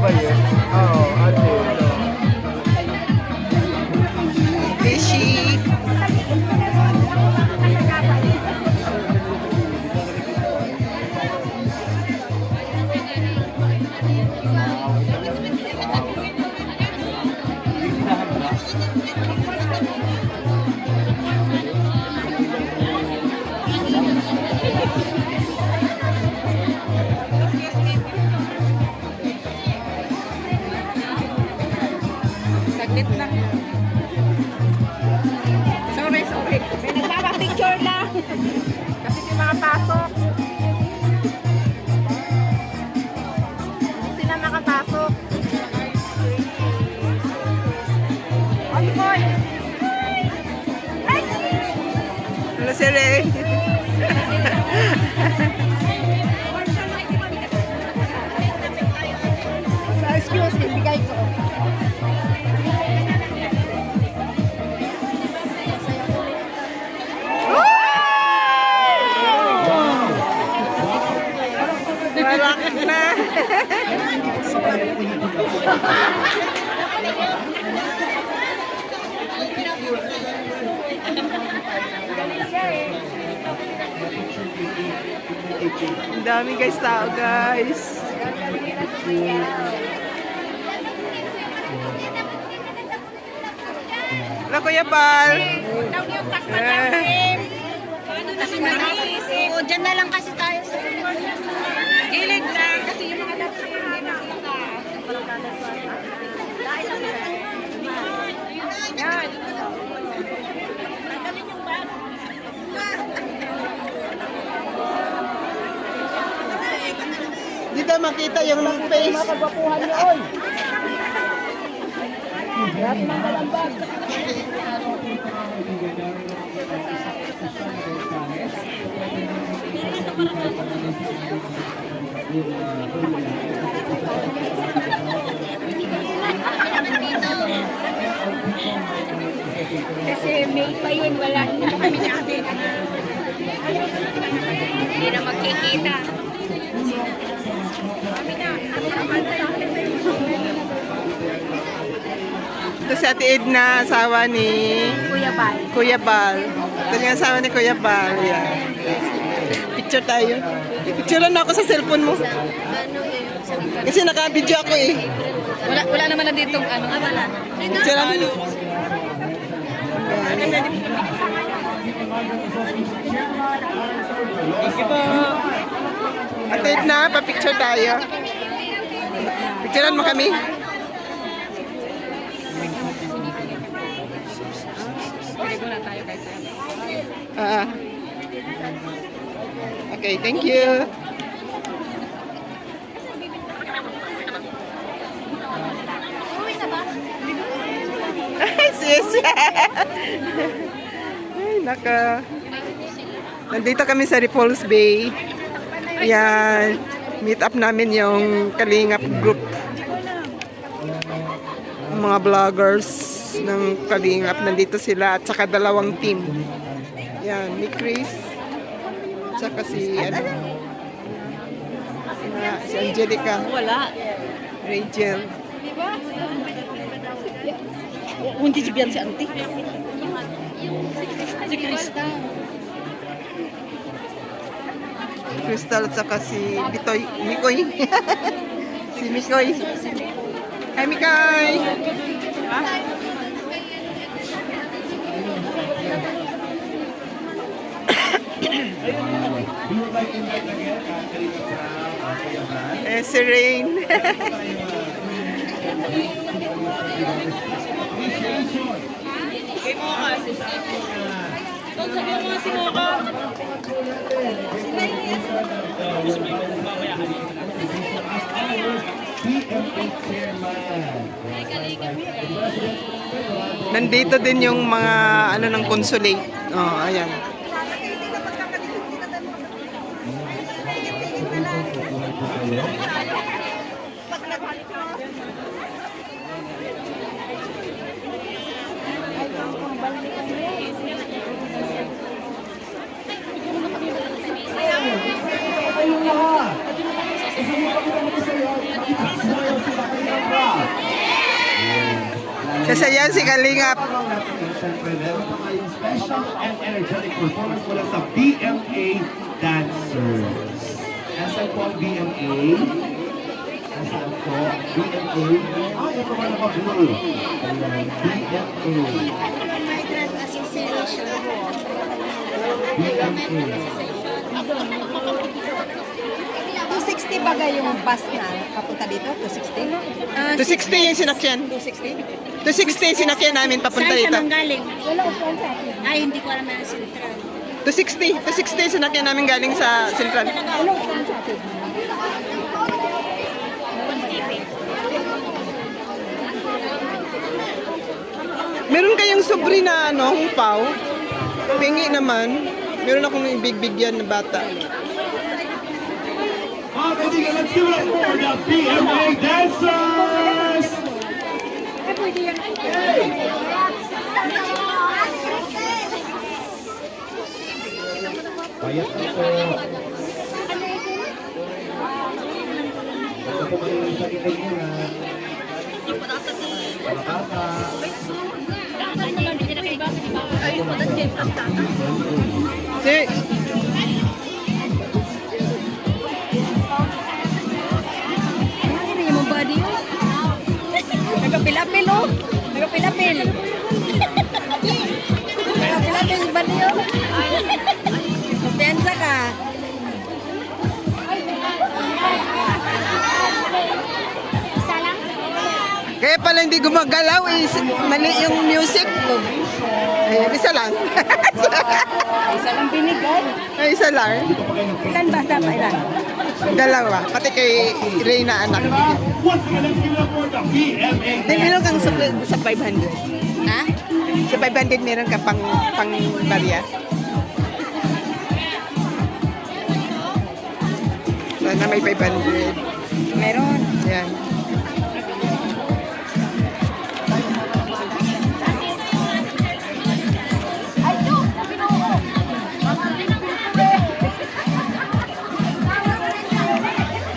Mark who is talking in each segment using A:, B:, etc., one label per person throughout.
A: ba yun? Oo, ate.
B: Fishy. Saglit lang. Sorry.
C: May nagpapapicture lang.
B: Kasi may mga pasok.
C: Hindi sila makapasok. Oy, boy!
B: Hello, si Ray.
C: So, excuse me, bigay ko.
B: Malak na. Ang dami guys, tao guys. Hello, Kuya Pal.
C: Kasi nakasisip. Oo, dyan na lang kasi tayo sa
B: Gilid lang kasi yung mga dapat hindi nakita. Yan. Di daw makita yung face.
C: Kagwapuhan niyo, oy! Lahat ng dalambag. Kasi May pa yun, wala na kami natin. Hindi na magkikita.
B: Ito si Ate Edna, asawa ni
C: Kuya Bal.
B: Kuya Bal. Ito yung asawa ni Kuya Bal. Yan. Picture tayo. Picturean mo ako sa cellphone mo. Kasi naka-video ako eh.
C: Wala naman na ditong ano. Wala.
B: Picturean mo. Ate Edna, pa-picture tayo. Picturean mo kami. Ah. Okay, thank you. Ay, sis. Ay, naka. Nandito kami sa Repulse Bay. Yan. Meet up namin yung Kalingap group. Ang mga vloggers ng Kalingap. Nandito sila at saka dalawang team. Yan, ni Chris. Tsaka si, si Angelica.
C: Wala.
B: Rachel.
C: Hindi siya si auntie. Si Krista.
B: Crystal at saka si Bitoy. Mikoy. Si Mikoy. Hi, Mikoy. Ha? Si Rain. Nandito din yung mga ano ng consulate. Oh, ayan. Sumasayaw si Kalingap.
D: Siyempre, meron pa tayong special and energetic performance mula sa BMA Dancers. Nasaan po ang BMA? Nasaan po? BMA? Ah, ito pa naka-blue. Ayan, BMA.
C: Migrant Association.
D: BMA.
E: 260 ba yung bus na papunta dito? 260?
B: 260 yung sinakyan.
E: 260?
B: 260 yung sinakyan namin papunta
C: Saan siya
B: dito.
C: manggaling? Ay, hindi ko alam na sentral.
B: 260 yung sinakyan namin galing sa Central. Meron kayong sobre na ano, hupaw? Pingi naman. Meron akong ibigbigyan na bata.
D: Mga kaibigan, let's give it up for the BMA Dancers! Bayat na po. Ito po kayo sa ikay nila. Palakata.
B: Si,
E: Ano yung body yun? Nagapil-apil oh. Nagapil-apil. Nagapil-apil yung body yun. Kumpiyansa ka.
B: kaya pala hindi gumagalaw is mali yung music. Ayun, isa lang.
E: Isa lang binigay.
B: Ay, isa lang.
E: Ilan ba dapat? Ilan?
B: Dalawa. Pati kay Reyna anak.
D: Once again, let's give it up for the BMA
B: May meron kang
D: Dancers!
B: sa 500.
E: Ha?
B: Sa 500 meron ka pang barya. Sana may 500.
E: Meron.
B: Yan.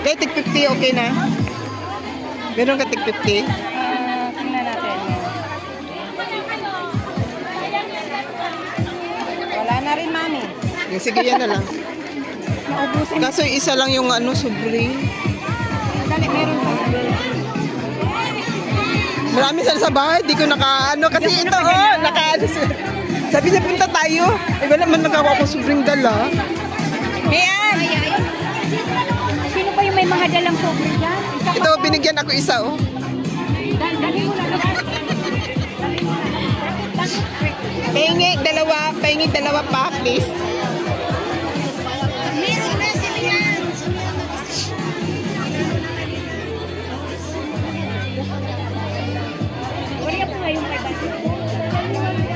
B: Kaya tig 50 okay na? Meron ka tig 50?
E: Tingnan natin. Wala na rin, mami.
B: Sige, yan na lang.
E: Naubusan.
B: Kaso isa lang yung ano, sobre.
E: Dali, meron pa.
B: Marami sana sa bahay, di ko naka-ano. Kasi ito, oh, naka-ano. Sabi niya, punta tayo. Eh, wala man nagawa ko sobrang dala.
E: Ayan! Sino ba yung may mga dalang sobre dyan? Isa
B: Ito, binigyan ako isa, oh.
E: Dali mo na naman.
B: Pahingi dalawa pa, please.
C: Meron na sila yan.
E: Wala pa nga yung 500.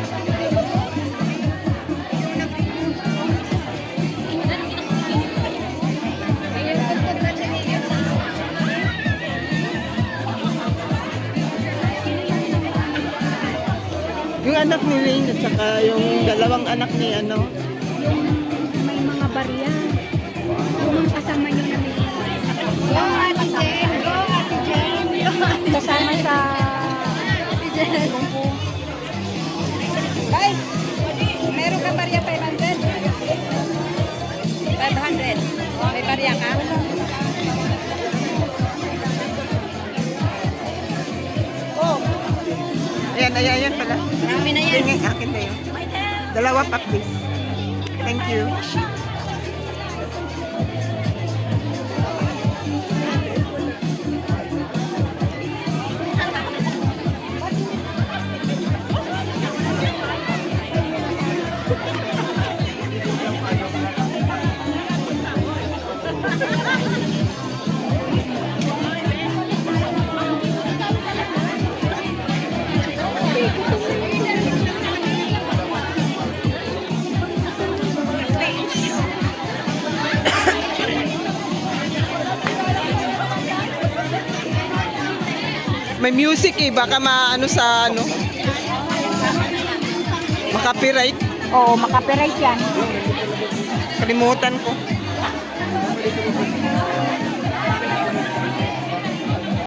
B: Yung anak ni Lane at saka yung dalawang anak ni ano.
E: May mga barya. Yung kasama nyo na may
C: Go, Ate Jen. Go, Ate Jen.
E: kasama sa Guys, meron ka barya 500? 500. May barya ka? Oh,
B: Ayan pala.
C: Marami na yan.
B: Ayan, akin na yun. Dalawa pa, please. Thank you. May music eh, baka maano sa ano. Makapiright.
E: oo, makapiright yan.
B: Kalimutan ko.